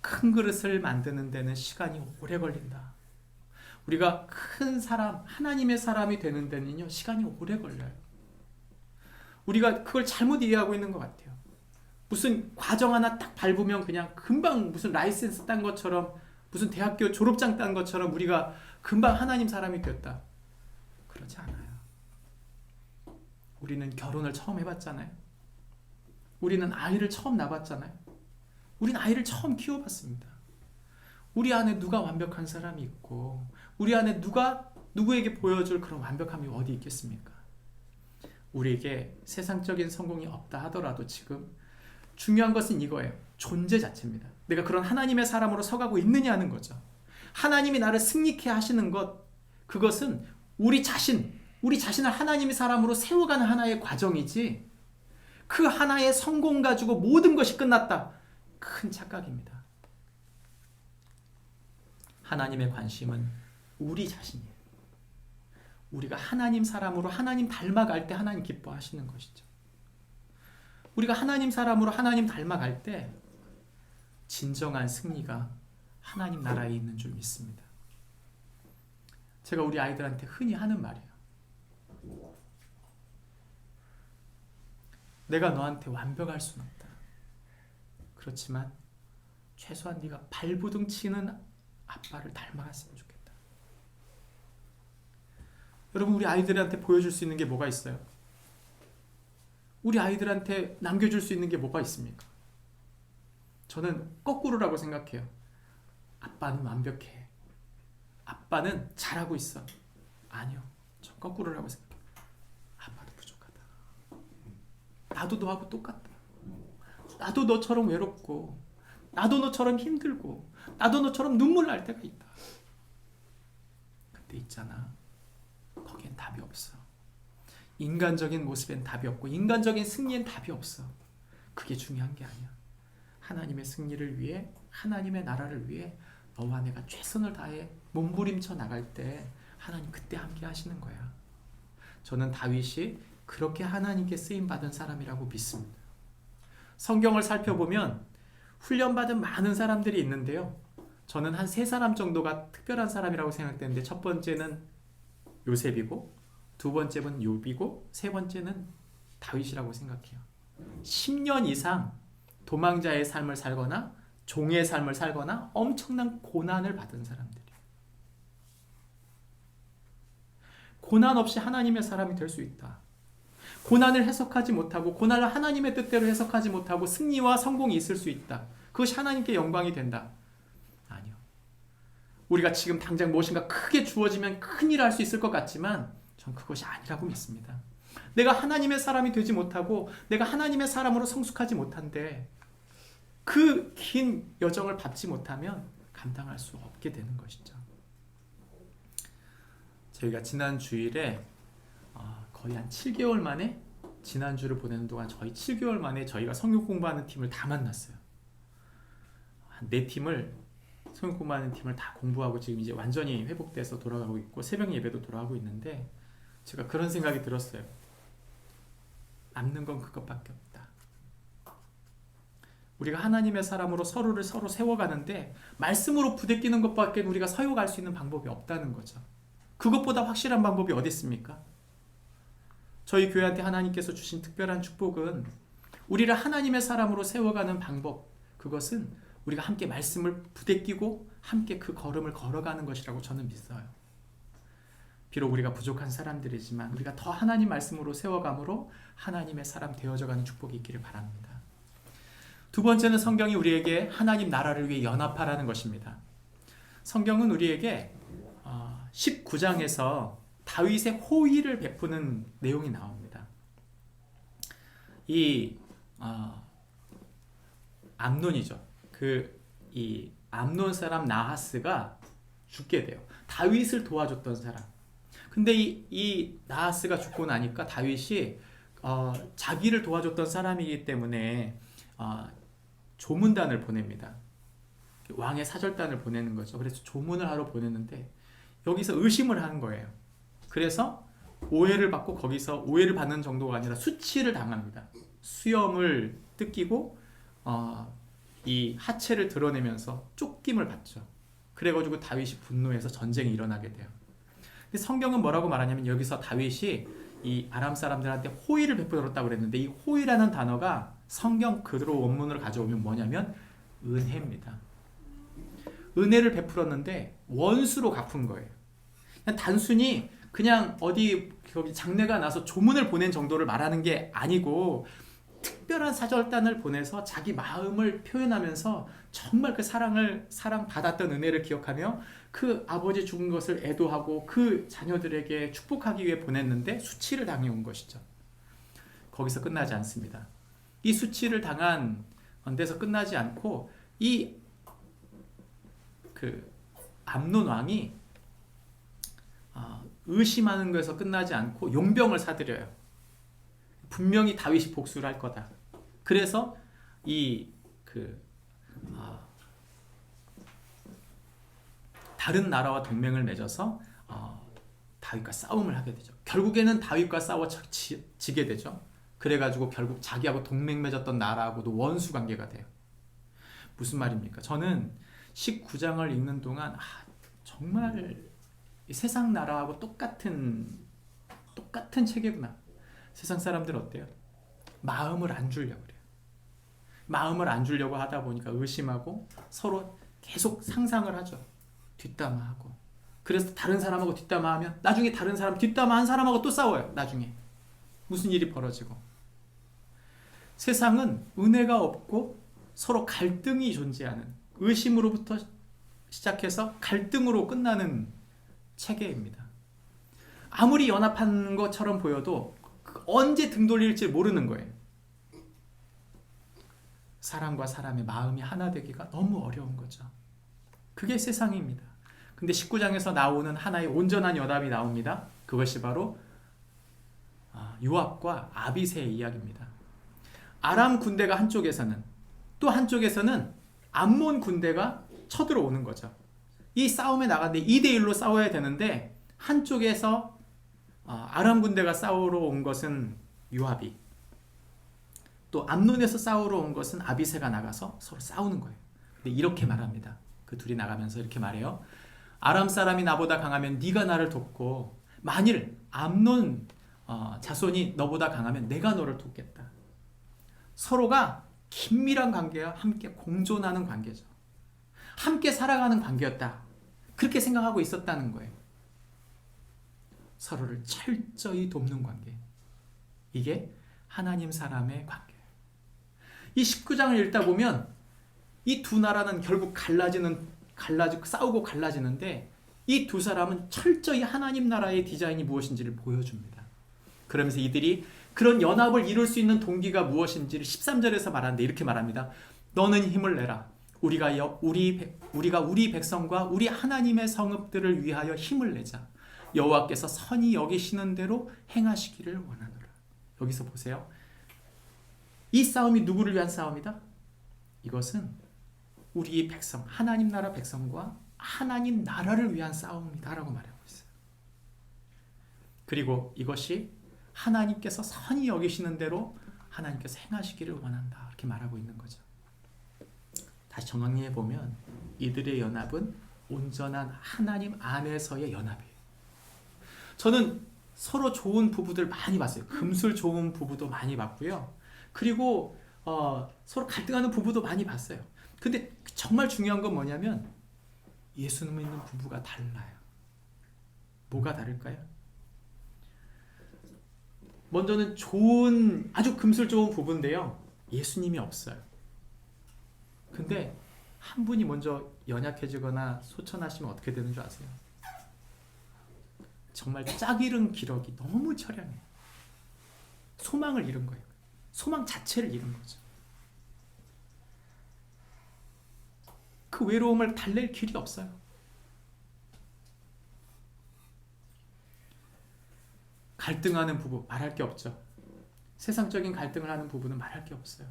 큰 그릇을 만드는 데는 시간이 오래 걸린다. 우리가 큰 사람, 하나님의 사람이 되는 데는요, 시간이 오래 걸려요. 우리가 그걸 잘못 이해하고 있는 것 같아요. 무슨 과정 하나 딱 밟으면 그냥 금방 무슨 라이센스 딴 것처럼, 무슨 대학교 졸업장 딴 것처럼 우리가 금방 하나님 사람이 됐다. 그렇지 않아요. 우리는 결혼을 처음 해봤잖아요. 우리는 아이를 처음 낳았잖아요. 우리는 아이를 처음 키워봤습니다. 우리 안에 누가 완벽한 사람이 있고, 우리 안에 누구에게 보여줄 그런 완벽함이 어디 있겠습니까? 우리에게 세상적인 성공이 없다 하더라도 지금 중요한 것은 이거예요. 존재 자체입니다. 내가 그런 하나님의 사람으로 서가고 있느냐는 거죠. 하나님이 나를 승리케 하시는 것, 그것은 우리 자신을 하나님의 사람으로 세워가는 하나의 과정이지, 그 하나의 성공 가지고 모든 것이 끝났다. 큰 착각입니다. 하나님의 관심은 우리 자신이에요. 우리가 하나님 사람으로 하나님 닮아갈 때 하나님 기뻐하시는 것이죠. 우리가 하나님 사람으로 하나님 닮아갈 때 진정한 승리가 하나님 나라에 있는 줄 믿습니다. 제가 우리 아이들한테 흔히 하는 말이에요. 내가 너한테 완벽할 수는 없다. 그렇지만 최소한 네가 발부둥 치는 아빠를 닮아갔으면 좋겠다. 여러분, 우리 아이들한테 보여줄 수 있는 게 뭐가 있어요? 우리 아이들한테 남겨줄 수 있는 게 뭐가 있습니까? 저는 거꾸로라고 생각해요. 아빠는 완벽해. 아빠는 잘하고 있어. 아니요. 전 거꾸로라고 생각해요. 아빠는 부족하다. 나도 너하고 똑같다. 나도 너처럼 외롭고, 나도 너처럼 힘들고, 나도 너처럼 눈물 날 때가 있다. 그때 있잖아. 거기엔 답이 없어. 인간적인 모습엔 답이 없고, 인간적인 승리엔 답이 없어. 그게 중요한 게 아니야. 하나님의 승리를 위해, 하나님의 나라를 위해 너와 내가 최선을 다해 몸부림쳐 나갈 때 하나님 그때 함께 하시는 거야. 저는 다윗이 그렇게 하나님께 쓰임받은 사람이라고 믿습니다. 성경을 살펴보면 훈련받은 많은 사람들이 있는데요. 저는 한 3사람 정도가 특별한 사람이라고 생각되는데, 첫 번째는 요셉이고, 두 번째는 욥이고, 세 번째는 다윗이라고 생각해요. 10년 이상 도망자의 삶을 살거나 종의 삶을 살거나 엄청난 고난을 받은 사람들이에요. 고난 없이 하나님의 사람이 될 수 있다. 고난을 해석하지 못하고, 고난을 하나님의 뜻대로 해석하지 못하고 승리와 성공이 있을 수 있다. 그것이 하나님께 영광이 된다. 아니요. 우리가 지금 당장 무엇인가 크게 주어지면 큰일을 할 수 있을 것 같지만 전 그것이 아니라고 믿습니다. 내가 하나님의 사람이 되지 못하고 내가 하나님의 사람으로 성숙하지 못한데 그 긴 여정을 밟지 못하면 감당할 수 없게 되는 것이죠. 저희가 지난 주일에 거의 한 7개월 만에, 지난주를 보내는 동안 저희 7개월 만에 저희가 성경 공부하는 팀을 다 만났어요. 한 4팀을, 성경 공부하는 팀을 다 공부하고 지금 이제 완전히 회복돼서 돌아가고 있고 새벽 예배도 돌아가고 있는데, 제가 그런 생각이 들었어요. 남는 건 그것밖에 없다. 우리가 하나님의 사람으로 서로를 서로 세워가는데 말씀으로 부대끼는 것밖에 우리가 서워갈 수 있는 방법이 없다는 거죠. 그것보다 확실한 방법이 어디 있습니까? 저희 교회한테 하나님께서 주신 특별한 축복은 우리를 하나님의 사람으로 세워가는 방법, 그것은 우리가 함께 말씀을 부대끼고 함께 그 걸음을 걸어가는 것이라고 저는 믿어요. 비록 우리가 부족한 사람들이지만 우리가 더 하나님 말씀으로 세워감으로 하나님의 사람 되어져가는 축복이 있기를 바랍니다. 두 번째는 성경이 우리에게 하나님 나라를 위해 연합하라는 것입니다. 성경은 우리에게 19장에서 다윗의 호의를 베푸는 내용이 나옵니다. 이 암논이죠. 이 암논 사람 나하스가 죽게 돼요. 다윗을 도와줬던 사람. 근데 이 나하스가 죽고 나니까 다윗이 자기를 도와줬던 사람이기 때문에 조문단을 보냅니다. 왕의 사절단을 보내는 거죠. 그래서 조문을 하러 보냈는데 여기서 의심을 하는 거예요. 그래서 오해를 받고 거기서 오해를 받는 정도가 아니라 수치를 당합니다. 수염을 뜯기고 이 하체를 드러내면서 쫓김을 받죠. 그래가지고 다윗이 분노해서 전쟁이 일어나게 돼요. 근데 성경은 뭐라고 말하냐면 여기서 다윗이 이 아람 사람들한테 호의를 베풀었다고 그랬는데 이 호의라는 단어가 성경 그대로 원문을 가져오면 뭐냐면 은혜입니다. 은혜를 베풀었는데 원수로 갚은 거예요. 그냥 단순히 그냥 어디 장례가 나서 조문을 보낸 정도를 말하는 게 아니고 특별한 사절단을 보내서 자기 마음을 표현하면서 정말 그 사랑받았던 은혜를 기억하며 그 아버지 죽은 것을 애도하고 그 자녀들에게 축복하기 위해 보냈는데 수치를 당해온 것이죠. 거기서 끝나지 않습니다. 이 수치를 당한 데서 끝나지 않고 이 암논 왕이 의심하는 것에서 끝나지 않고 용병을 사들여요. 분명히 다윗이 복수를 할 거다. 그래서 다른 나라와 동맹을 맺어서 다윗과 싸움을 하게 되죠. 결국에는 다윗과 싸워 지게 되죠. 그래가지고 결국 자기하고 동맹 맺었던 나라하고도 원수 관계가 돼요. 무슨 말입니까? 저는 19장을 읽는 동안 정말 이 세상 나라하고 똑같은 체계구나. 세상 사람들 어때요? 마음을 안 주려고 그래요. 마음을 안 주려고 하다 보니까 의심하고 서로 계속 상상을 하죠. 뒷담화하고. 그래서 다른 사람하고 뒷담화하면 나중에 다른 사람 뒷담화한 사람하고 또 싸워요. 나중에 무슨 일이 벌어지고. 세상은 은혜가 없고 서로 갈등이 존재하는, 의심으로부터 시작해서 갈등으로 끝나는 체계입니다. 아무리 연합한 것처럼 보여도 언제 등 돌릴지 모르는 거예요. 사람과 사람의 마음이 하나 되기가 너무 어려운 거죠. 그게 세상입니다. 근데 19장에서 나오는 하나의 온전한 연합이 나옵니다. 그것이 바로 요압과 아비새의 이야기입니다. 아람 군대가 한쪽에서는, 또 한쪽에서는 암몬 군대가 쳐들어오는 거죠. 이 싸움에 나갔는데 2대1로 싸워야 되는데 한쪽에서 아람 군대가 싸우러 온 것은 요압이, 또 암논에서 싸우러 온 것은 아비새가 나가서 서로 싸우는 거예요. 근데 이렇게 말합니다. 그 둘이 나가면서 이렇게 말해요. 아람 사람이 나보다 강하면 네가 나를 돕고, 만일 암논 자손이 너보다 강하면 내가 너를 돕겠다. 서로가 긴밀한 관계와 함께 공존하는 관계죠. 함께 살아가는 관계였다. 그렇게 생각하고 있었다는 거예요. 서로를 철저히 돕는 관계. 이게 하나님 사람의 관계예요. 이 19장을 읽다 보면 이 두 나라는 결국 갈라지고 싸우고 갈라지는데, 이 두 사람은 철저히 하나님 나라의 디자인이 무엇인지를 보여줍니다. 그러면서 이들이 그런 연합을 이룰 수 있는 동기가 무엇인지를 13절에서 말하는데 이렇게 말합니다. 너는 힘을 내라. 우리가 우리 백성과 우리 하나님의 성읍들을 위하여 힘을 내자. 여호와께서 선히 여기시는 대로 행하시기를 원하노라. 여기서 보세요. 이 싸움이 누구를 위한 싸움이다? 이것은 우리 백성, 하나님 나라 백성과 하나님 나라를 위한 싸움이다라고 말하고 있어요. 그리고 이것이 하나님께서 선히 여기시는 대로 하나님께서 행하시기를 원한다, 이렇게 말하고 있는 거죠. 다시 정리해 보면 이들의 연합은 온전한 하나님 안에서의 연합이에요. 저는 서로 좋은 부부들 많이 봤어요. 금술 좋은 부부도 많이 봤고요. 그리고 서로 갈등하는 부부도 많이 봤어요. 근데 정말 중요한 건 뭐냐면 예수 믿는 부부가 달라요. 뭐가 다를까요? 먼저는 아주 금술 좋은 부부인데요. 예수님이 없어요. 근데 한 분이 먼저 연약해지거나 소천하시면 어떻게 되는 줄 아세요? 정말 짝 잃은 기력이 너무 처량해요. 소망을 잃은 거예요. 소망 자체를 잃은 거죠. 그 외로움을 달랠 길이 없어요. 갈등하는 부부 말할 게 없죠. 세상적인 갈등을 하는 부부는 말할 게 없어요.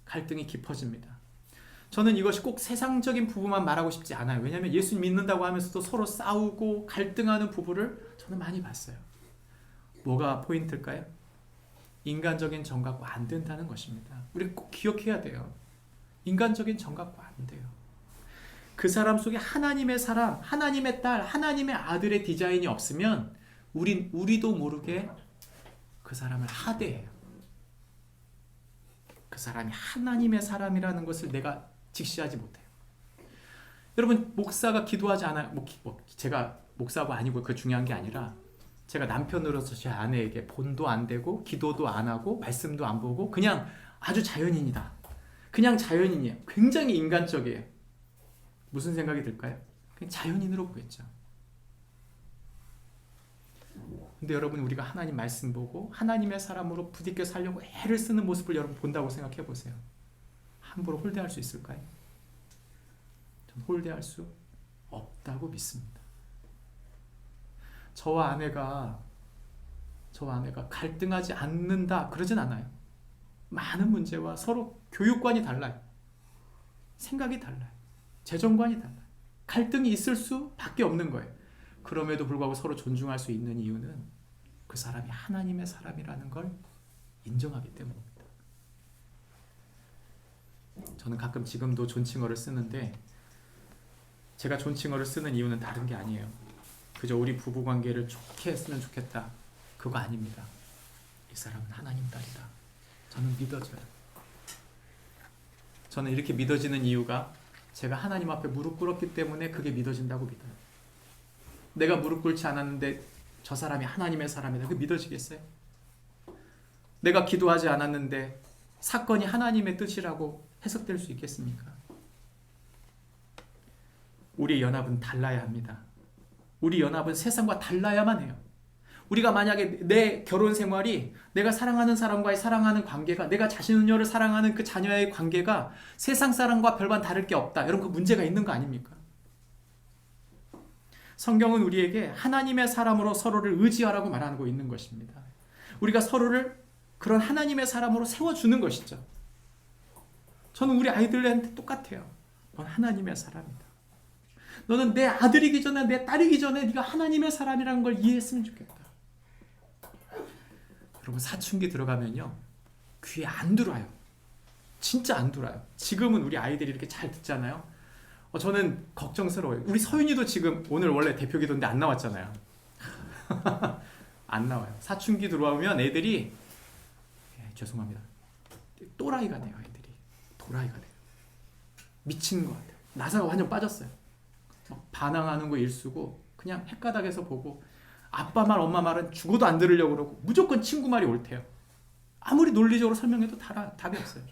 갈등이 깊어집니다. 저는 이것이 꼭 세상적인 부부만 말하고 싶지 않아요. 왜냐하면 예수 믿는다고 하면서도 서로 싸우고 갈등하는 부부를 저는 많이 봤어요. 뭐가 포인트일까요? 인간적인 정갖고 안 된다는 것입니다. 우리 꼭 기억해야 돼요. 인간적인 정갖고 안 돼요. 그 사람 속에 하나님의 사람, 하나님의 딸, 하나님의 아들의 디자인이 없으면 우리도 모르게 그 사람을 하대해요. 그 사람이 하나님의 사람이라는 것을 내가 직시하지 못해요. 여러분, 목사가 기도하지 않아요. 제가 목사가 아니고 그 중요한 게 아니라 제가 남편으로서 제 아내에게 본도 안 되고 기도도 안 하고 말씀도 안 보고 그냥 아주 자연인이다. 그냥 자연인이에요. 굉장히 인간적이에요. 무슨 생각이 들까요? 그냥 자연인으로 보겠죠. 근데 여러분, 우리가 하나님 말씀 보고 하나님의 사람으로 부딪혀 살려고 애를 쓰는 모습을 여러분 본다고 생각해 보세요. 함부로 홀대할 수 있을까요? 전 홀대할 수 없다고 믿습니다. 저와 아내가 갈등하지 않는다 그러진 않아요. 많은 문제와 서로 교육관이 달라요. 생각이 달라요. 재정관이 달라요. 갈등이 있을 수밖에 없는 거예요. 그럼에도 불구하고 서로 존중할 수 있는 이유는 그 사람이 하나님의 사람이라는 걸 인정하기 때문입니다. 저는 가끔 지금도 존칭어를 쓰는데 제가 존칭어를 쓰는 이유는 다른 게 아니에요. 그저 우리 부부관계를 좋게 했으면 좋겠다. 그거 아닙니다. 이 사람은 하나님 딸이다. 저는 믿어져요. 저는 이렇게 믿어지는 이유가 제가 하나님 앞에 무릎 꿇었기 때문에 그게 믿어진다고 믿어요. 내가 무릎 꿇지 않았는데 저 사람이 하나님의 사람이다. 그게 믿어지겠어요? 내가 기도하지 않았는데 사건이 하나님의 뜻이라고 해석될 수 있겠습니까? 우리의 연합은 달라야 합니다. 우리 연합은 세상과 달라야만 해요. 우리가 만약에 내 결혼 생활이 내가 사랑하는 사람과의 사랑하는 관계가 내가 자신녀를 사랑하는 그 자녀의 관계가 세상 사람과 별반 다를 게 없다. 여러분 그 문제가 있는 거 아닙니까? 성경은 우리에게 하나님의 사람으로 서로를 의지하라고 말하고 있는 것입니다. 우리가 서로를 그런 하나님의 사람으로 세워주는 것이죠. 저는 우리 아이들한테 똑같아요. 넌 하나님의 사람이다. 너는 내 아들이기 전에 내 딸이기 전에 네가 하나님의 사람이라는 걸 이해했으면 좋겠다. 여러분 사춘기 들어가면요 귀에 안 들어와요. 진짜 안 들어와요. 지금은 우리 아이들이 이렇게 잘 듣잖아요. 저는 걱정스러워요. 우리 서윤이도 지금 오늘 원래 대표 기도인데 안 나왔잖아요. 안 나와요. 사춘기 들어오면 애들이 죄송합니다. 또라이가 돼요. 애들이 도라이가 돼요. 미치는 것 같아요. 나사가 완전 빠졌어요. 막 반항하는 거 일수고 그냥 헷가닥에서 보고 아빠 말 엄마 말은 죽어도 안 들으려고 그러고 무조건 친구 말이 옳대요. 아무리 논리적으로 설명해도 답이 없어요.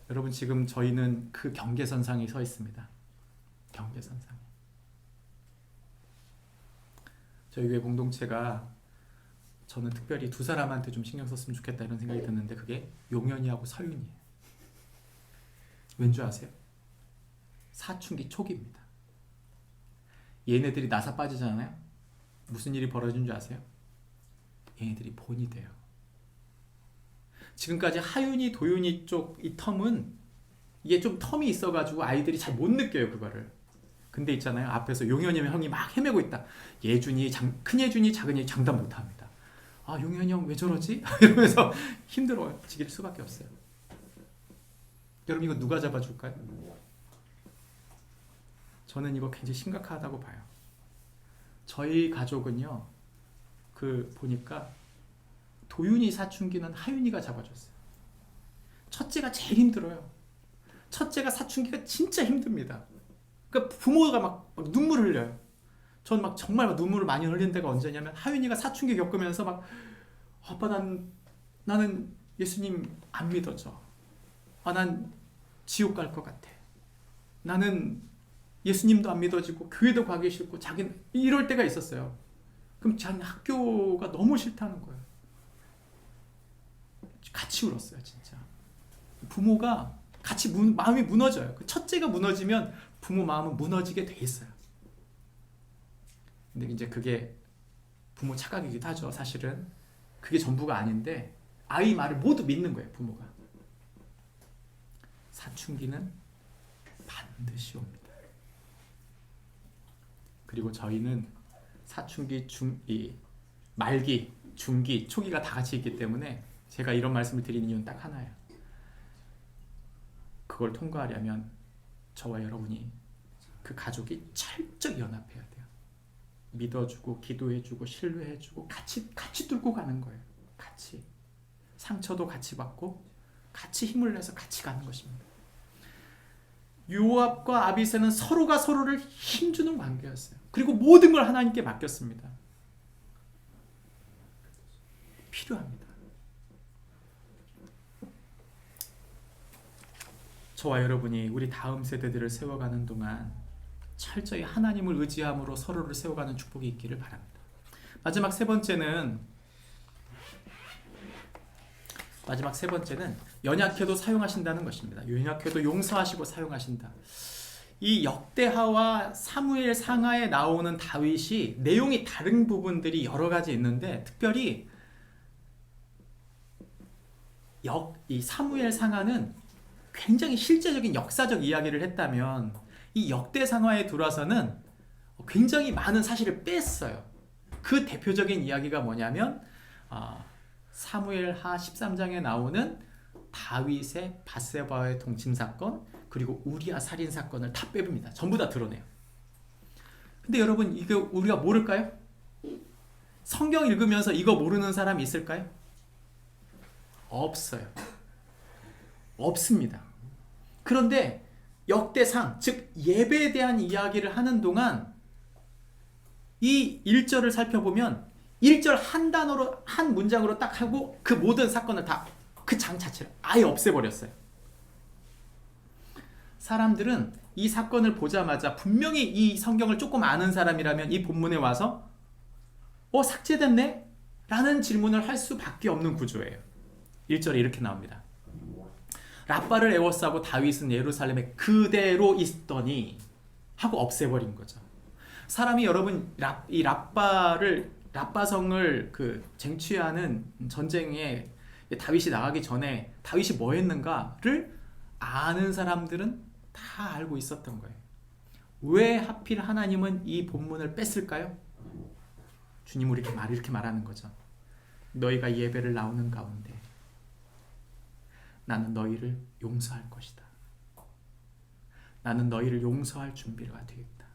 여러분 지금 저희는 그 경계선상에 서 있습니다. 경계선상에. 저희 교회 공동체가 저는 특별히 두 사람한테 좀 신경 썼으면 좋겠다 이런 생각이 드는데 그게 용현이하고 서윤이에요. 왠지 아세요? 사춘기 초기입니다. 얘네들이 나사 빠지잖아요. 무슨 일이 벌어진 줄 아세요? 얘네들이 본이 돼요. 지금까지 하윤이, 도윤이 쪽 이 텀은 이게 좀 텀이 있어가지고 아이들이 잘 못 느껴요 그거를. 근데 있잖아요 앞에서 용현이 형이 막 헤매고 있다. 예준이, 큰예준이, 작은이 장담 못합니다. 아 용현이 형 왜 저러지? 이러면서 힘들어지길 수밖에 없어요. 여러분 이거 누가 잡아줄까요? 저는 이거 굉장히 심각하다고 봐요. 저희 가족은요 보니까 도윤이 사춘기는 하윤이가 잡아줬어요. 첫째가 제일 힘들어요. 첫째가 사춘기가 진짜 힘듭니다. 그러니까 부모가 막 눈물을 흘려요. 전 막 정말 막 눈물을 많이 흘린 데가 언제냐면 하윤이가 사춘기 겪으면서 막 아빠 나는 예수님 안 믿어져. 난 지옥 갈 것 같아. 나는 예수님도 안 믿어지고 교회도 가기 싫고 자기는 이럴 때가 있었어요. 그럼 자기 학교가 너무 싫다는 거예요. 같이 울었어요 진짜. 부모가 같이 마음이 무너져요. 첫째가 무너지면 부모 마음은 무너지게 돼 있어요. 근데 이제 그게 부모 착각이기도 하죠. 사실은 그게 전부가 아닌데 아이 말을 모두 믿는 거예요 부모가. 사춘기는 반드시 옵니다. 그리고 저희는 사춘기, 말기, 중기, 초기가 다 같이 있기 때문에 제가 이런 말씀을 드리는 이유는 딱 하나예요. 그걸 통과하려면 저와 여러분이 그 가족이 철저히 연합해야 돼요. 믿어주고 기도해주고 신뢰해주고 같이 뚫고 가는 거예요. 같이 상처도 같이 받고 같이 힘을 내서 같이 가는 것입니다. 요압과 아비새는 서로가 서로를 힘주는 관계였어요. 그리고 모든 걸 하나님께 맡겼습니다. 필요합니다. 저와 여러분이 우리 다음 세대들을 세워가는 동안 철저히 하나님을 의지함으로 서로를 세워가는 축복이 있기를 바랍니다. 마지막 세 번째는 연약해도 사용하신다는 것입니다. 연약해도 용서하시고 사용하신다. 이 역대하와 사무엘 상하에 나오는 다윗이 내용이 다른 부분들이 여러 가지 있는데 특별히 이 사무엘 상하는 굉장히 실제적인 역사적 이야기를 했다면 이 역대 상하에 들어와서는 굉장히 많은 사실을 뺐어요. 그 대표적인 이야기가 뭐냐면 사무엘하 13장에 나오는 다윗의 밧세바와의 동침 사건, 그리고 우리아 살인 사건을 다 빼봅니다. 전부 다 드러내요. 근데 여러분, 이거 우리가 모를까요? 성경 읽으면서 이거 모르는 사람이 있을까요? 없어요. 없습니다. 그런데 역대상, 즉 예배에 대한 이야기를 하는 동안 이 1절을 살펴보면 1절 한 단어로, 한 문장으로 딱 하고 그 모든 사건을 다, 그 장 자체를 아예 없애버렸어요. 사람들은 이 사건을 보자마자 분명히 이 성경을 조금 아는 사람이라면 이 본문에 와서 삭제됐네? 라는 질문을 할 수밖에 없는 구조예요. 1절에 이렇게 나옵니다. 라빠를 에워싸고 다윗은 예루살렘에 그대로 있더니 하고 없애버린 거죠. 사람이 여러분 이 라빠성을 그 쟁취하는 전쟁에 다윗이 나가기 전에 다윗이 뭐 했는가를 아는 사람들은 다 알고 있었던 거예요. 왜 하필 하나님은 이 본문을 뺐을까요? 주님은 이렇게 말하는 거죠. 너희가 예배를 나오는 가운데 나는 너희를 용서할 것이다. 나는 너희를 용서할 준비를 되겠다.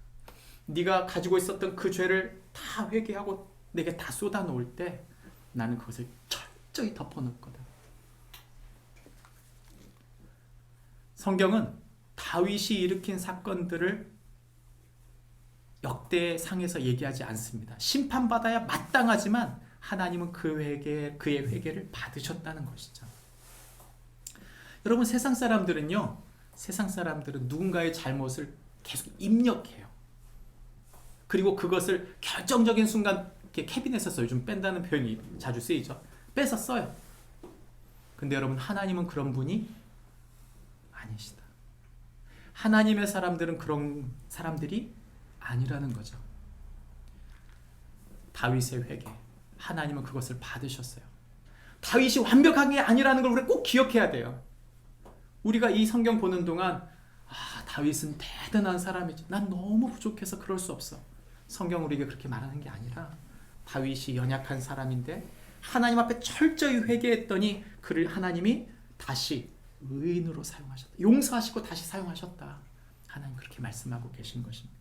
네가 가지고 있었던 그 죄를 다 회개하고 내게 다 쏟아놓을 때 나는 그것을 철저히 덮어놓을 거다. 성경은 다윗이 일으킨 사건들을 역대상에서 얘기하지 않습니다. 심판받아야 마땅하지만 하나님은 그의 회개를 받으셨다는 것이죠. 여러분, 세상 사람들은 누군가의 잘못을 계속 입력해요. 그리고 그것을 결정적인 순간 캐비넷에서 요즘 뺀다는 표현이 자주 쓰이죠. 빼서 써요. 근데 여러분, 하나님은 그런 분이 아니시다. 하나님의 사람들은 그런 사람들이 아니라는 거죠. 다윗의 회개, 하나님은 그것을 받으셨어요. 다윗이 완벽한 게 아니라는 걸 우리가 꼭 기억해야 돼요. 우리가 이 성경 보는 동안 다윗은 대단한 사람이지, 난 너무 부족해서 그럴 수 없어. 성경 우리에게 그렇게 말하는 게 아니라 다윗이 연약한 사람인데 하나님 앞에 철저히 회개했더니 그를 하나님이 다시 의인으로 사용하셨다. 용서하시고 다시 사용하셨다. 하나님 그렇게 말씀하고 계신 것입니다.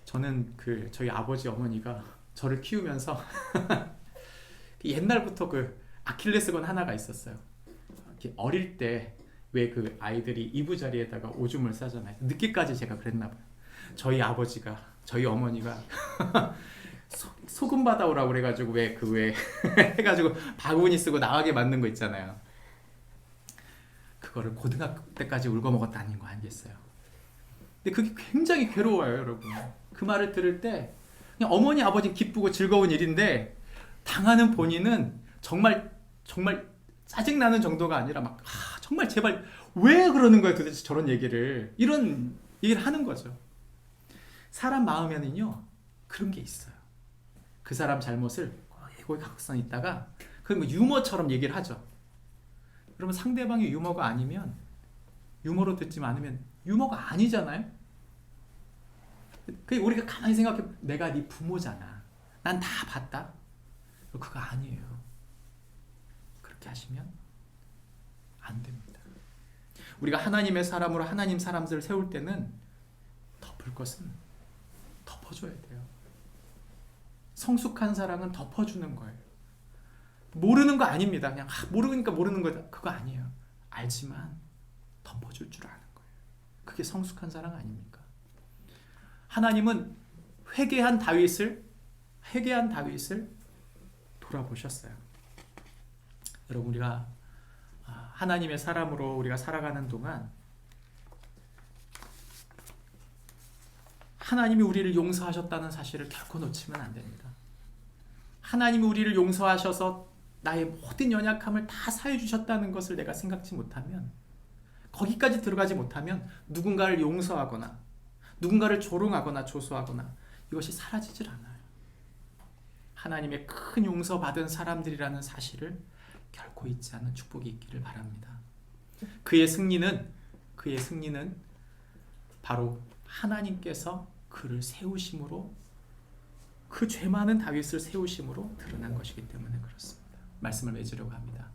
저는 저희 아버지 어머니가 저를 키우면서 옛날부터 그 아킬레스건 하나가 있었어요. 어릴 때 왜 그 아이들이 이부자리에다가 오줌을 싸잖아요. 늦게까지 제가 그랬나 봐요. 저희 어머니가 소금 받아오라고 그래가지고 왜 해가지고 바구니 쓰고 나가게 만든 거 있잖아요. 그거를 고등학교 때까지 울고 먹었다는 거 아니겠어요? 근데 그게 굉장히 괴로워요, 여러분. 그 말을 들을 때 그냥 어머니 아버지 기쁘고 즐거운 일인데 당하는 본인은 정말 짜증나는 정도가 아니라 막 정말 제발 왜 그러는 거야 도대체 저런 얘기를, 이런 얘기를 하는 거죠. 사람 마음에는요 그런 게 있어요. 그 사람 잘못을 거기 각성 있다가 그 유머처럼 얘기를 하죠. 여러분, 상대방이 유머가 아니면, 유머로 듣지 않으면 유머가 아니잖아요. 우리가 가만히 생각해, 내가 네 부모잖아, 난 다 봤다. 그거 아니에요. 그렇게 하시면 안 됩니다. 우리가 하나님의 사람으로 하나님 사람들을 세울 때는 덮을 것은 덮어줘야 돼요. 성숙한 사랑은 덮어주는 거예요. 모르는 거 아닙니다. 그냥 모르니까 모르는 거다, 그거 아니에요. 알지만 덮어줄 줄 아는 거예요. 그게 성숙한 사랑 아닙니까? 하나님은 회개한 다윗을 돌아보셨어요. 여러분, 우리가 하나님의 사람으로 우리가 살아가는 동안 하나님이 우리를 용서하셨다는 사실을 결코 놓치면 안 됩니다. 하나님이 우리를 용서하셔서 나의 모든 연약함을 다 사해 주셨다는 것을 내가 생각지 못하면, 거기까지 들어가지 못하면 누군가를 용서하거나 누군가를 조롱하거나 조소하거나 이것이 사라지질 않아요. 하나님의 큰 용서받은 사람들이라는 사실을 결코 잊지 않는 축복이 있기를 바랍니다. 그의 승리는 바로 하나님께서 그를 세우심으로, 그 죄 많은 다윗을 세우심으로 드러난 것이기 때문에 그렇습니다. 말씀을 맺으려고 합니다.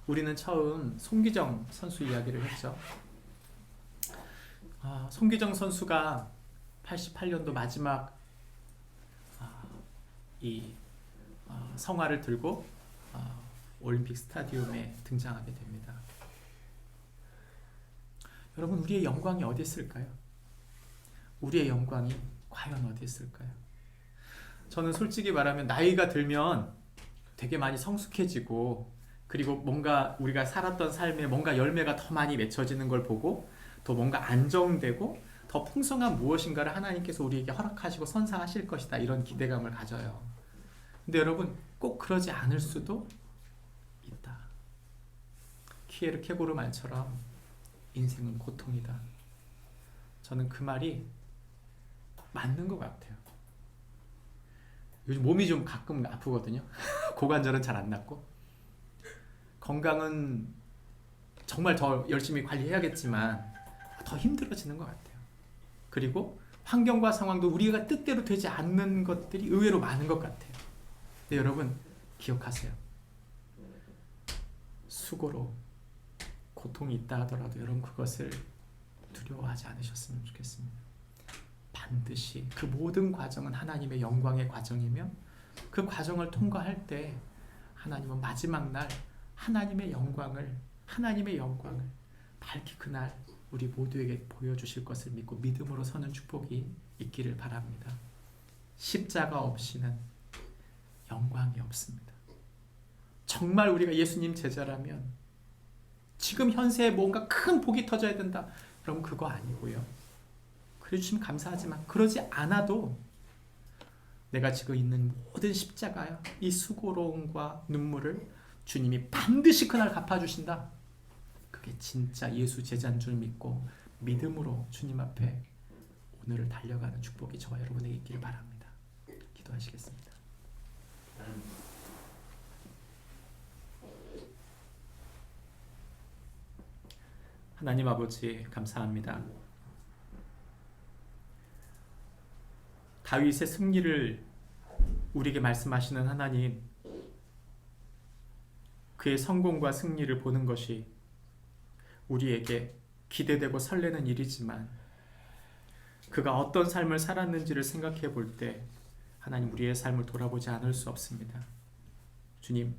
우리는 처음 송기정 선수 이야기를 했죠. 송기정 선수가 88년도 마지막 성화를 들고 올림픽 스타디움에 등장하게 됩니다. 여러분, 우리의 영광이 어디 있을까요? 우리의 영광이 과연 어디 있을까요? 저는 솔직히 말하면 나이가 들면 되게 많이 성숙해지고, 그리고 뭔가 우리가 살았던 삶에 뭔가 열매가 더 많이 맺혀지는 걸 보고 더 뭔가 안정되고 더 풍성한 무엇인가를 하나님께서 우리에게 허락하시고 선사하실 것이다, 이런 기대감을 가져요. 근데 여러분, 꼭 그러지 않을 수도 있다. 키에르케고르 말처럼 인생은 고통이다. 저는 그 말이 맞는 것 같아요. 요즘 몸이 좀 가끔 아프거든요. 고관절은 잘 안 낫고, 건강은 정말 더 열심히 관리해야겠지만 더 힘들어지는 것 같아요. 그리고 환경과 상황도 우리가 뜻대로 되지 않는 것들이 의외로 많은 것 같아요. 근데 여러분, 기억하세요. 수고로 고통이 있다 하더라도 여러분, 그것을 두려워하지 않으셨으면 좋겠습니다. 반드시 그 모든 과정은 하나님의 영광의 과정이며, 그 과정을 통과할 때 하나님은 마지막 날 하나님의 영광을 밝히 그날 우리 모두에게 보여주실 것을 믿고 믿음으로 서는 축복이 있기를 바랍니다. 십자가 없이는 영광이 없습니다. 정말 우리가 예수님 제자라면 지금 현세에 뭔가 큰 복이 터져야 된다, 그럼 그거 아니고요. 그래 주시면 감사하지만 그러지 않아도 내가 지금 있는 모든 십자가야, 이 수고로움과 눈물을 주님이 반드시 그날 갚아주신다. 그게 진짜 예수 제자인 줄 믿고 믿음으로 주님 앞에 오늘을 달려가는 축복이 저와 여러분에게 있기를 바랍니다. 기도하시겠습니다. 하나님 아버지, 감사합니다. 다윗의 승리를 우리에게 말씀하시는 하나님, 그의 성공과 승리를 보는 것이 우리에게 기대되고 설레는 일이지만, 그가 어떤 삶을 살았는지를 생각해 볼 때 하나님, 우리의 삶을 돌아보지 않을 수 없습니다. 주님,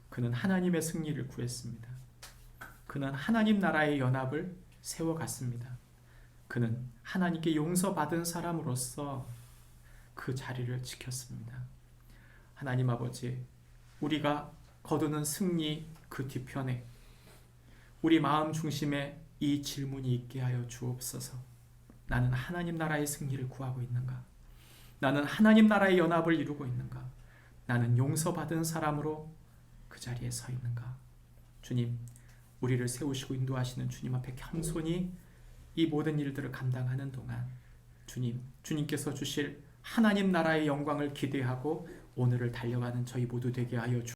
그는 하나님의 승리를 구했습니다. 그는 하나님 나라의 연합을 세워갔습니다. 그는 하나님께 용서받은 사람으로서 그 자리를 지켰습니다. 하나님 아버지, 우리가 거두는 승리 그 뒤편에 우리 마음 중심에 이 질문이 있게 하여 주옵소서. 나는 하나님 나라의 승리를 구하고 있는가? 나는 하나님 나라의 연합을 이루고 있는가? 나는 용서받은 사람으로 그 자리에 서 있는가? 주님, 우리를 세우시고 인도하시는 주님 앞에 겸손히 이 모든 일들을 감당하는 동안 주님께서 주실 하나님 나라의 영광을 기대하고 오늘을 달려가는 저희 모두 되게 하여 주옵소서.